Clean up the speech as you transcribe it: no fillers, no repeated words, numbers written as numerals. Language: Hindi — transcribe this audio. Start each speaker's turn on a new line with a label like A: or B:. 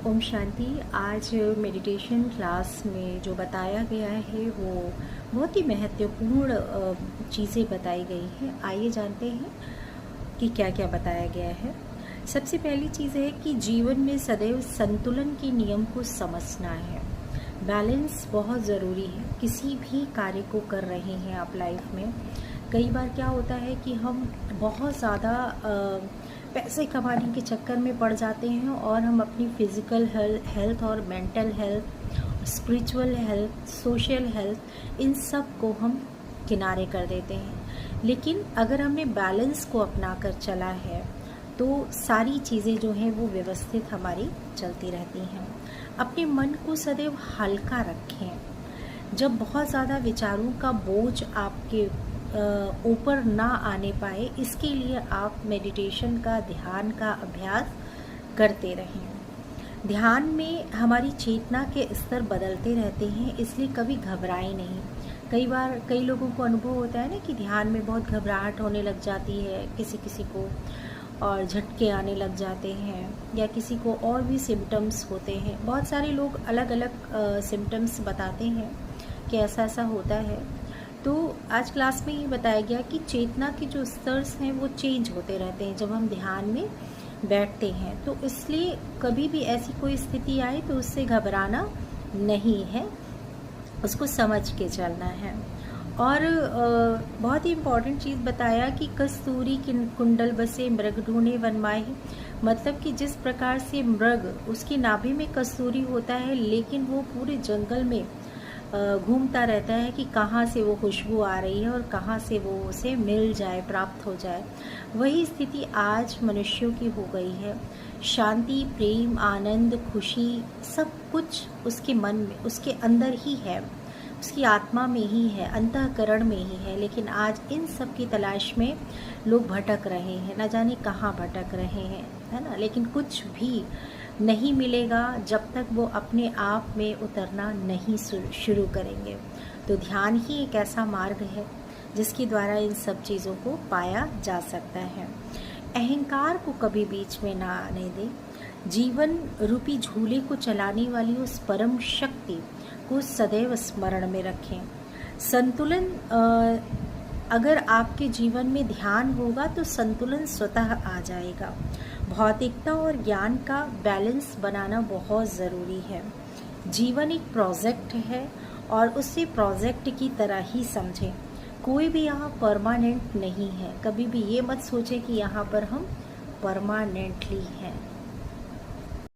A: ओम शांति। आज मेडिटेशन क्लास में जो बताया गया है वो बहुत ही महत्वपूर्ण चीज़ें बताई गई हैं। आइए जानते हैं कि क्या क्या बताया गया है। सबसे पहली चीज़ है कि जीवन में सदैव संतुलन के नियम को समझना है। बैलेंस बहुत ज़रूरी है। किसी भी कार्य को कर रहे हैं आप लाइफ में, कई बार क्या होता है कि हम बहुत ज़्यादा पैसे कमाने के चक्कर में पड़ जाते हैं और हम अपनी फिज़िकल हेल्थ और mental health, spiritual health, social health, इन सब को हम किनारे कर देते हैं। लेकिन अगर हमने बैलेंस को अपना कर चला है तो सारी चीज़ें जो हैं वो व्यवस्थित हमारी चलती रहती हैं। अपने मन को सदैव हल्का रखें। जब बहुत ज़्यादा विचारों का बोझ आपके ऊपर ना आने पाए, इसके लिए आप मेडिटेशन का, ध्यान का अभ्यास करते रहें। ध्यान में हमारी चेतना के स्तर बदलते रहते हैं, इसलिए कभी घबराएं नहीं। कई बार कई लोगों को अनुभव होता है ना कि ध्यान में बहुत घबराहट होने लग जाती है किसी किसी को, और झटके आने लग जाते हैं, या किसी को और भी सिम्टम्स होते हैं। बहुत सारे लोग अलग अलग सिम्टम्स बताते हैं कि ऐसा ऐसा होता है। तो आज क्लास में ये बताया गया कि चेतना के जो स्तर्स हैं वो चेंज होते रहते हैं जब हम ध्यान में बैठते हैं। तो इसलिए कभी भी ऐसी कोई स्थिति आए तो उससे घबराना नहीं है, उसको समझ के चलना है। और बहुत ही इम्पॉर्टेंट चीज़ बताया कि कस्तूरी कुंडल बसे मृग ढूंढे वनमाही। मतलब कि जिस प्रकार से मृग, उसकी नाभि में कस्तूरी होता है, लेकिन वो पूरे जंगल में घूमता रहता है कि कहाँ से वो खुशबू आ रही है और कहाँ से वो उसे मिल जाए, प्राप्त हो जाए। वही स्थिति आज मनुष्यों की हो गई है। शांति, प्रेम, आनंद, खुशी, सब कुछ उसके मन में, उसके अंदर ही है, उसकी आत्मा में ही है, अंतःकरण में ही है। लेकिन आज इन सब की तलाश में लोग भटक रहे हैं, न जाने कहाँ भटक रहे हैं, है ना। लेकिन कुछ भी नहीं मिलेगा जब तक वो अपने आप में उतरना नहीं शुरू करेंगे। तो ध्यान ही एक ऐसा मार्ग है जिसके द्वारा इन सब चीज़ों को पाया जा सकता है। अहंकार को कभी बीच में ना आने दें। जीवन रूपी झूले को चलाने वाली उस परम शक्ति को सदैव स्मरण में रखें। संतुलन, अगर आपके जीवन में ध्यान होगा तो संतुलन स्वतः आ जाएगा। भौतिकता और ज्ञान का बैलेंस बनाना बहुत ज़रूरी है। जीवन एक प्रोजेक्ट है और उसे प्रोजेक्ट की तरह ही समझें। कोई भी यहाँ परमानेंट नहीं है। कभी भी ये मत सोचें कि यहाँ पर हम परमानेंटली हैं।